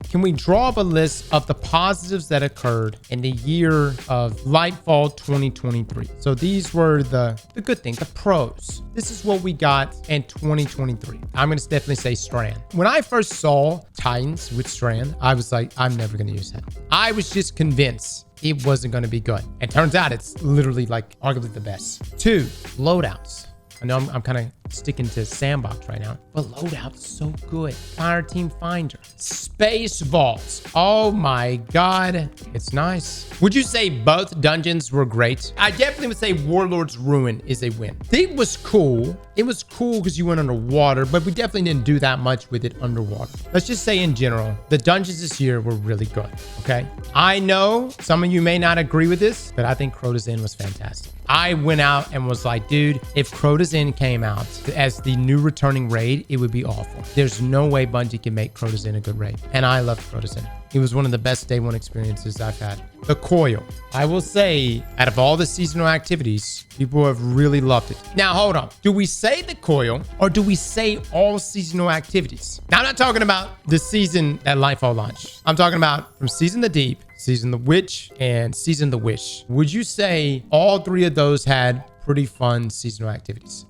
can we draw up a list of the positives that occurred in the year of Lightfall 2023? So these were the good things, the pros. This is what we got in 2023. I'm going to definitely say Strand. When I first saw Titans with Strand, I was like, I'm never going to use that. I was just convinced it wasn't going to be good. And turns out it's literally like arguably the best. 2, loadouts. I know I'm kind of sticking to sandbox right now, but loadout's so good. Fire Team Finder, Space Vaults. Oh my God, it's nice. Would you say both dungeons were great? I definitely would say Warlord's Ruin is a win. It was cool. It was cool because you went underwater, but we definitely didn't do that much with it underwater. Let's just say in general, the dungeons this year were really good, okay? I know some of you may not agree with this, but I think Crota's Inn was fantastic. I went out and was like, dude, if Crota's Inn came out as the new returning raid, it would be awful. There's no way Bungie can make Crota's Inn a good raid. And I love Crota's Inn. It was one of the best day one experiences I've had. The Coil. I will say, out of all the seasonal activities, people have really loved it. Now, hold on. Do we say the Coil or do we say all seasonal activities? Now, I'm not talking about the season that Lightfall launched. I'm talking about from Season the Deep, Season the Witch, and Season the Wish. Would you say all 3 of those had pretty fun seasonal activities?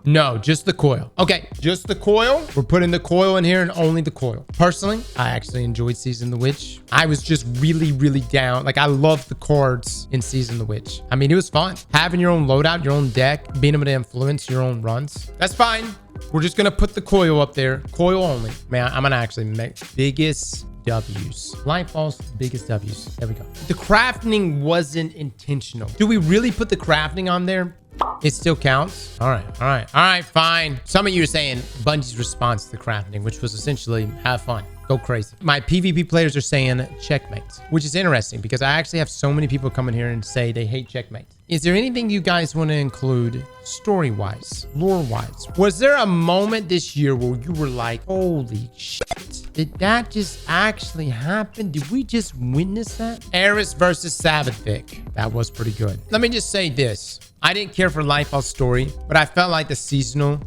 No, just the Coil. Okay, just the Coil. We're putting the Coil in here and only the Coil. Personally, I actually enjoyed Season the Witch. I was just really, really down. Like, I loved the cards in Season the Witch. I mean, it was fun. Having your own loadout, your own deck, being able to influence your own runs. That's fine. We're just going to put the Coil up there. Coil only. Man, I'm going to actually make biggest W's. Lightfall's biggest W's. There we go. The crafting wasn't intentional. Do we really put the crafting on there? It still counts. All right, fine. Some of you are saying Bungie's response to the crafting, which was essentially have fun, go crazy. My PvP players are saying checkmate, which is interesting because I actually have so many people come in here and say they hate checkmate. Is there anything you guys want to include story-wise, lore-wise? Was there a moment this year where you were like, holy shit, did that just actually happen? Did we just witness that? Eris versus Savithic. That was pretty good. Let me just say this. I didn't care for Lightfall's story, but I felt like the seasonal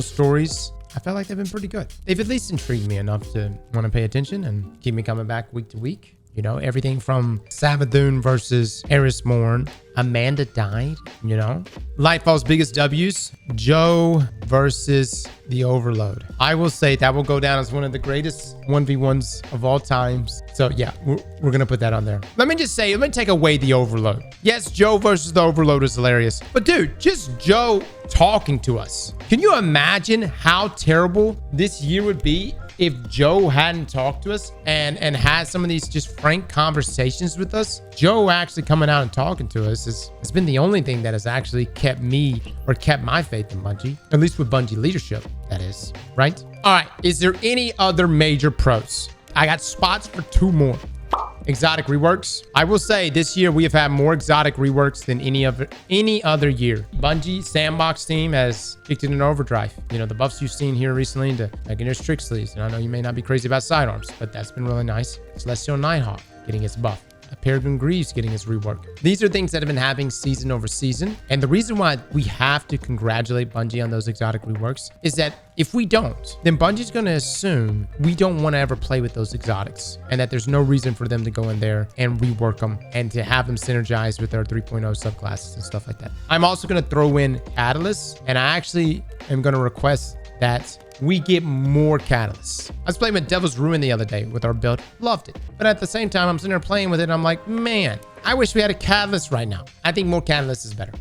stories, I felt like they've been pretty good. They've at least intrigued me enough to want to pay attention and keep me coming back week to week. You know, everything from Savathun versus Eris Morn. Amanda died, you know. Lightfall's biggest W's, Joe versus the Overload. I will say that will go down as one of the greatest 1v1s of all times. So yeah, we're going to put that on there. Let me just say, let me take away the Overload. Yes, Joe versus the Overload is hilarious. But dude, just Joe talking to us. Can you imagine how terrible this year would be if Joe hadn't talked to us and had some of these just frank conversations with us? Joe actually coming out and talking to us has been the only thing that has actually kept me or kept my faith in Bungie, at least with Bungie leadership, that is, right? All right, is there any other major pros? I got spots for 2 more. Exotic reworks. I will say this year we have had more exotic reworks than any other year. Bungie Sandbox team has kicked it in overdrive. You know, the buffs you've seen here recently into Meganeer's Trick Sleeves. And I know you may not be crazy about sidearms, but that's been really nice. Celestial Nighthawk getting its buff. Peregrine Greaves getting his rework. These are things that have been happening season over season. And the reason why we have to congratulate Bungie on those exotic reworks is that if we don't, then Bungie's going to assume we don't want to ever play with those exotics and that there's no reason for them to go in there and rework them and to have them synergize with our 3.0 subclasses and stuff like that. I'm also going to throw in catalysts, and I actually am going to request that we get more catalysts. I was playing with Devil's Ruin the other day with our build. Loved it. But at the same time, I'm sitting there playing with it and I'm like, man, I wish we had a catalyst right now. I think more catalysts is better.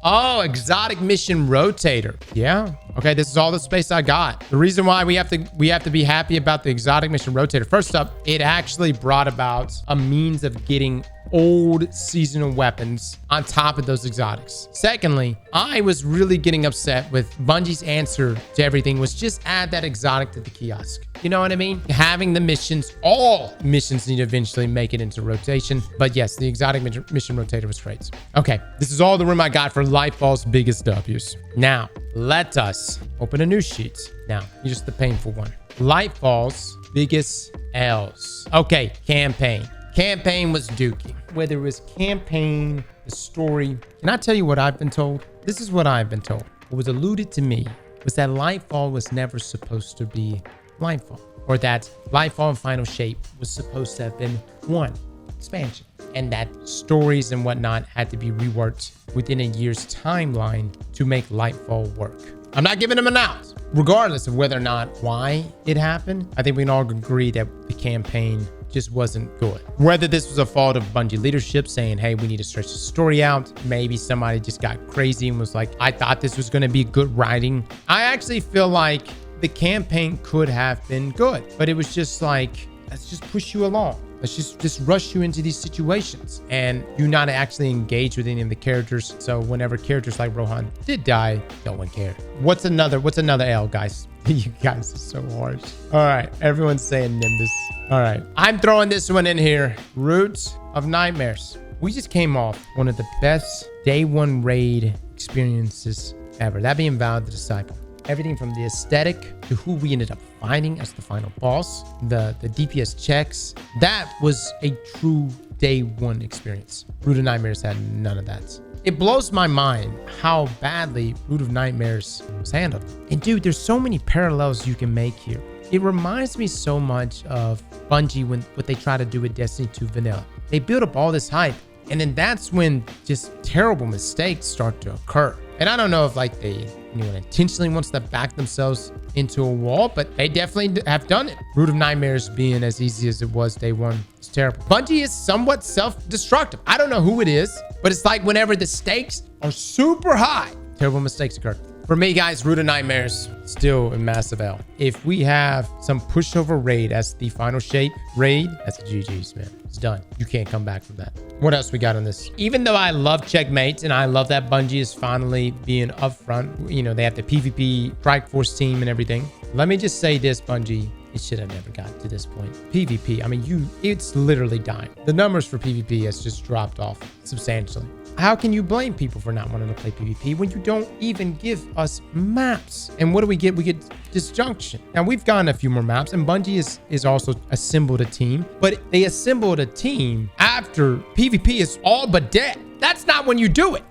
Oh, exotic mission rotator. Yeah. Okay, this is all the space I got. The reason why we have to be happy about the exotic mission rotator. First up, it actually brought about a means of getting old seasonal weapons on top of those exotics. Secondly, I was really getting upset with Bungie's answer to everything was just add that exotic to the kiosk. You know what I mean? Having the missions, all missions need to eventually make it into rotation. But yes, the exotic mission rotator was great. Okay, this is all the room I got for Lightfall's biggest W's. Now, let us open a new sheet. Now, just the painful one. Lightfall's biggest L's. Okay, campaign. Campaign was dookie. Whether it was campaign, the story. Can I tell you what I've been told? This is what I've been told. What was alluded to me was that Lightfall was never supposed to be Lightfall. or that Lightfall and Final Shape was supposed to have been one expansion, and that stories and whatnot had to be reworked within a year's timeline to make Lightfall work. I'm not giving them an out, regardless of whether or not why it happened. I think we can all agree that the campaign just wasn't good. Whether this was a fault of Bungie leadership saying, hey, we need to stretch the story out. Maybe somebody just got crazy and was like, I thought this was going to be good writing. I actually feel like the campaign could have been good, but it was just like, let's just push you along. Let's just rush you into these situations and you not actually engage with any of the characters. So whenever characters like Rohan did die, no one cared. What's another L, guys? You guys are so harsh. All right, everyone's saying Nimbus. All right, I'm throwing this one in here. Roots of Nightmares. We just came off one of the best day one raid experiences ever. That being Vow of the Disciple. Everything from the aesthetic to who we ended up finding as the final boss, the DPS checks. That was a true day one experience. Root of Nightmares had none of that. It blows my mind how badly Root of Nightmares was handled. And dude, there's so many parallels you can make here. It reminds me so much of Bungie when what they try to do with Destiny 2 Vanilla. They build up all this hype, and then that's when just terrible mistakes start to occur. And I don't know if like they anyone intentionally wants to back themselves into a wall, but they definitely have done it. Root of Nightmares being as easy as it was day one. It's terrible. Bungie is somewhat self-destructive. I don't know who it is, but it's like whenever the stakes are super high, terrible mistakes occur. For me, guys, Root of Nightmares, still a massive L. If we have some pushover raid as the final shape raid, that's a GG's, man. It's done. You can't come back from that. What else we got on this? Even though I love checkmates and I love that Bungie is finally being upfront, you know, they have the PvP Strike Force team and everything. Let me just say this, Bungie. It should have never gotten to this point. PvP, I mean, it's literally dying. The numbers for PvP has just dropped off substantially. How can you blame people for not wanting to play PvP when you don't even give us maps? And what do we get? We get disjunction. Now, we've gotten a few more maps, and Bungie is also assembled a team, but they assembled a team after PvP is all but dead. That's not when you do it.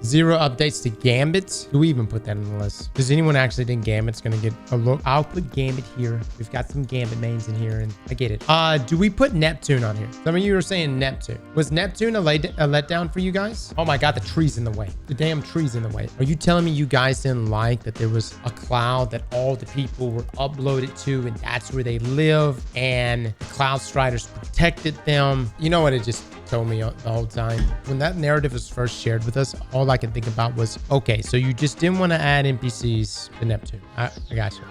0 updates to Gambit. Do we even put that on the list? Does anyone actually think Gambit's gonna get a look? I'll put Gambit here. We've got some Gambit mains in here, and I get it. Do we put Neptune on here? Some of you are saying Neptune. Was Neptune a letdown for you guys? Oh my God, the tree's in the way. The damn tree's in the way. Are you telling me you guys didn't like that there was a cloud that all the people were uploaded to, and that's where they live, and the Cloud Striders protected them? You know what it just told me the whole time? When that narrative was first shared with us, all I could think about was, okay, so you just didn't want to add NPCs to Neptune. I got you.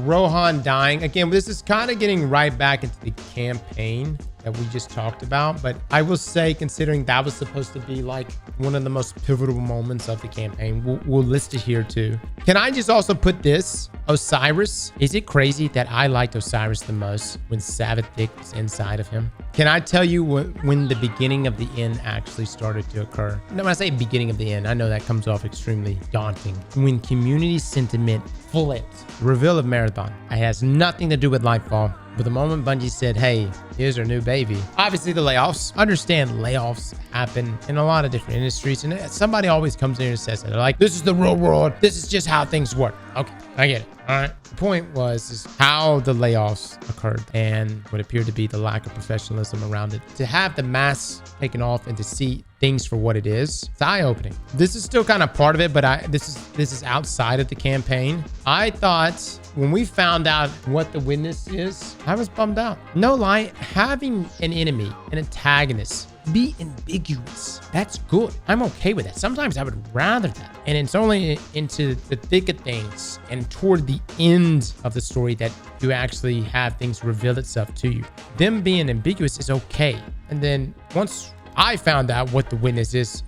Rohan dying. Again, this is kind of getting right back into the campaign that we just talked about, but I will say, considering that was supposed to be like one of the most pivotal moments of the campaign, we'll list it here too. Can I just also put this? Osiris. Is it crazy that I liked Osiris the most when Savathik was inside of him? Can I tell you when the beginning of the end actually started to occur? No, when I say beginning of the end, I know that comes off extremely daunting. When community sentiment flipped. Reveal of Marathon. It has nothing to do with Lightfall. But the moment Bungie said, hey, here's our new baby. Obviously the layoffs. Understand layoffs happen in a lot of different industries. And somebody always comes in and says it. They're like, this is the real world. This is just how things work. Okay, I get it. All right. The point was how the layoffs occurred and what appeared to be the lack of professionalism around it. To have the mask taken off and to see things for what it is, it's eye-opening. This is still kind of part of it, but this is outside of the campaign. I thought when we found out what the witness is, I was bummed out. No lie, having an enemy, an antagonist, be ambiguous. That's good. I'm okay with that. Sometimes I would rather that. And it's only into the thick of things and toward the end of the story that you actually have things reveal itself to you. Them being ambiguous is okay. And then once I found out what the witness is,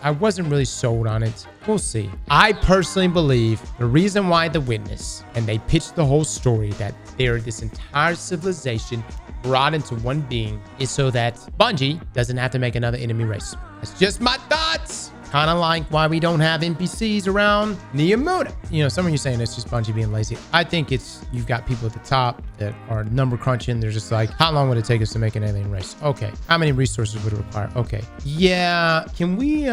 I wasn't really sold on it. We'll see. I personally believe the reason why the witness, and they pitched the whole story that they're this entire civilization brought into one being, is so that Bungie doesn't have to make another enemy race. That's just my thoughts. Kind of like why we don't have NPCs around Neomuna. You know, some of you saying it's just Bungie being lazy. I think it's, you've got people at the top that are number crunching. They're just like, how long would it take us to make an alien race? Okay. How many resources would it require? Okay. Yeah. Can we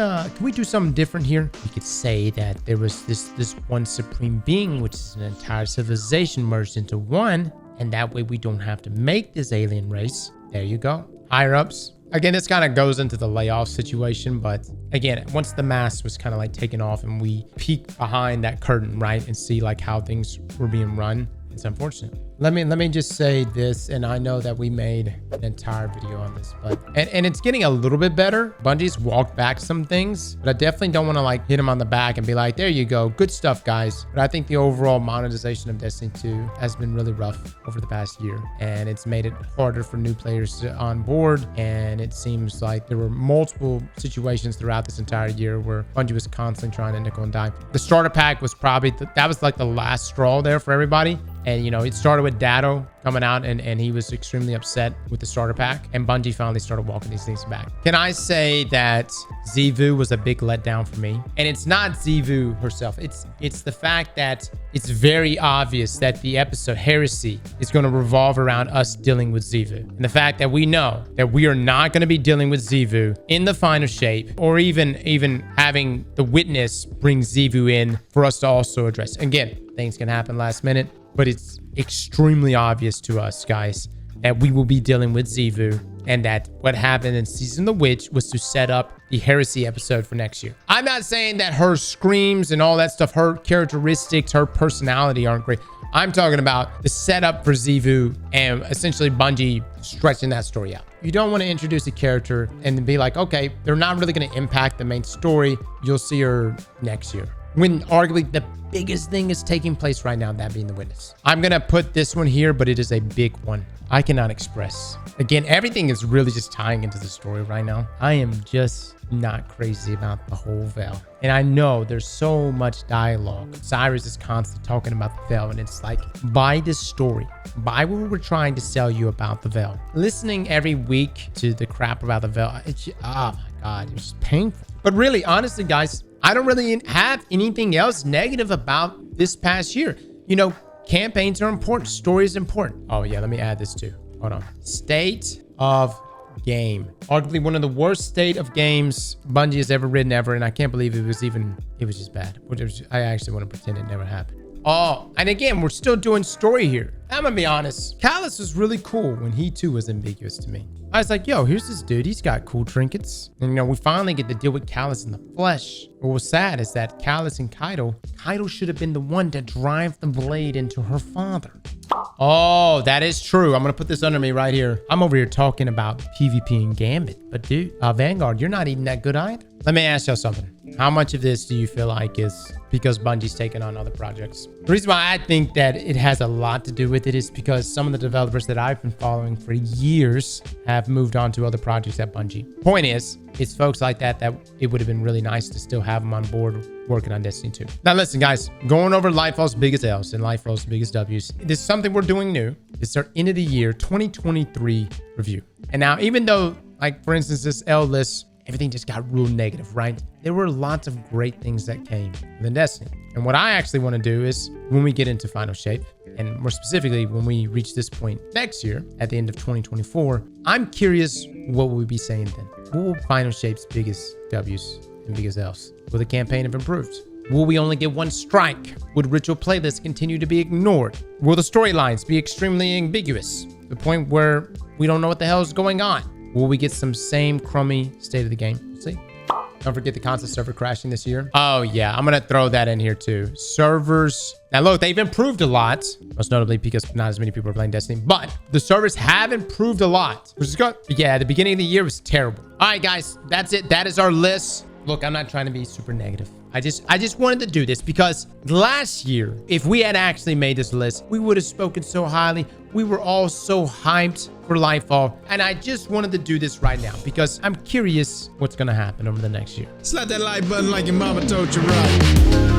do something different here? We could say that there was this one supreme being, which is an entire civilization merged into one. And that way we don't have to make this alien race. There you go. Higher ups. Again, this kind of goes into the layoff situation, but again, once the mask was kind of like taken off and we peek behind that curtain, right, and see like how things were being run, it's unfortunate. Let me just say this, and I know that we made an entire video on this, but and it's getting a little bit better. Bungie's walked back some things, but I definitely don't want to like hit him on the back and be like, there you go, good stuff, guys. But I think the overall monetization of Destiny 2 has been really rough over the past year, and it's made it harder for new players to onboard. And it seems like there were multiple situations throughout this entire year where Bungie was constantly trying to nickel and dime. The starter pack was probably that was like the last straw there for everybody. And, you know, it started with Dado coming out and he was extremely upset with the starter pack. And Bungie finally started walking these things back. Can I say that Xivu was a big letdown for me? And it's not Xivu herself. It's the fact that it's very obvious that the episode Heresy is going to revolve around us dealing with Xivu. And the fact that we know that we are not going to be dealing with Xivu in the final shape, or even having the witness bring Xivu in for us to also address. Again, things can happen last minute, but it's extremely obvious to us, guys, that we will be dealing with Xivu, and that what happened in Season of the Witch was to set up the Heresy episode for next year. I'm not saying that her screams and all that stuff, her characteristics, her personality aren't great. I'm talking about the setup for Xivu and essentially Bungie stretching that story out. You don't want to introduce a character and be like, okay, they're not really going to impact the main story. You'll see her next year, when arguably the biggest thing is taking place right now, that being the witness. I'm going to put this one here, but it is a big one. I cannot express. Again, everything is really just tying into the story right now. I am just not crazy about the whole Veil. And I know there's so much dialogue. Cyrus is constantly talking about the Veil, and it's like, buy this story. Buy what we're trying to sell you about the Veil. Listening every week to the crap about the Veil, it's, oh my God, it's just painful. But really, honestly, guys, I don't really have anything else negative about this past year. You know, campaigns are important. Story is important. Oh, yeah, let me add this too. Hold on. State of game. Arguably one of the worst state of games Bungie has ever written ever. And I can't believe it was just bad. I actually want to pretend it never happened. Oh, and again, we're still doing story here. I'm gonna be honest. Callus was really cool when he too was ambiguous to me. I was like, yo, here's this dude. He's got cool trinkets. And, you know, we finally get to deal with Callus in the flesh. What was sad is that Callus and Kaido should have been the one to drive the blade into her father. Oh, that is true. I'm going to put this under me right here. I'm over here talking about PvP and Gambit. But dude, Vanguard, you're not even that good either. Let me ask y'all something. How much of this do you feel like is because Bungie's taken on other projects? The reason why I think that it has a lot to do with it is because some of the developers that I've been following for years have moved on to other projects at Bungie. Point is, it's folks like that it would have been really nice to still have them on board working on Destiny 2. Now listen, guys, going over Lightfall's biggest L's and Lightfall's biggest W's. This is something we're doing new. It's our end of the year 2023 review. And now, even though, like, for instance, this L list, everything just got real negative, right? There were lots of great things that came from Destiny. And what I actually want to do is, when we get into Final Shape, and more specifically, when we reach this point next year, at the end of 2024, I'm curious what we'll be saying then. What will Final Shape's biggest W's and biggest L's? Will the campaign have improved? Will we only get one strike? Would ritual playlists continue to be ignored? Will the storylines be extremely ambiguous to the point where we don't know what the hell is going on? Will we get some same crummy state of the game? We'll see. Don't forget the console server crashing this year. Oh yeah, I'm gonna throw that in here too. Servers. Now look, they've improved a lot, most notably because not as many people are playing Destiny, but the servers have improved a lot, which is good. But yeah, at the beginning of the year was terrible. All right, guys, that's it. That is our list. Look, I'm not trying to be super negative. I just wanted to do this because last year, if we had actually made this list, we would have spoken so highly. We were all so hyped for Lightfall. And I just wanted to do this right now because I'm curious what's going to happen over the next year. Slap that like button like your mama told you right.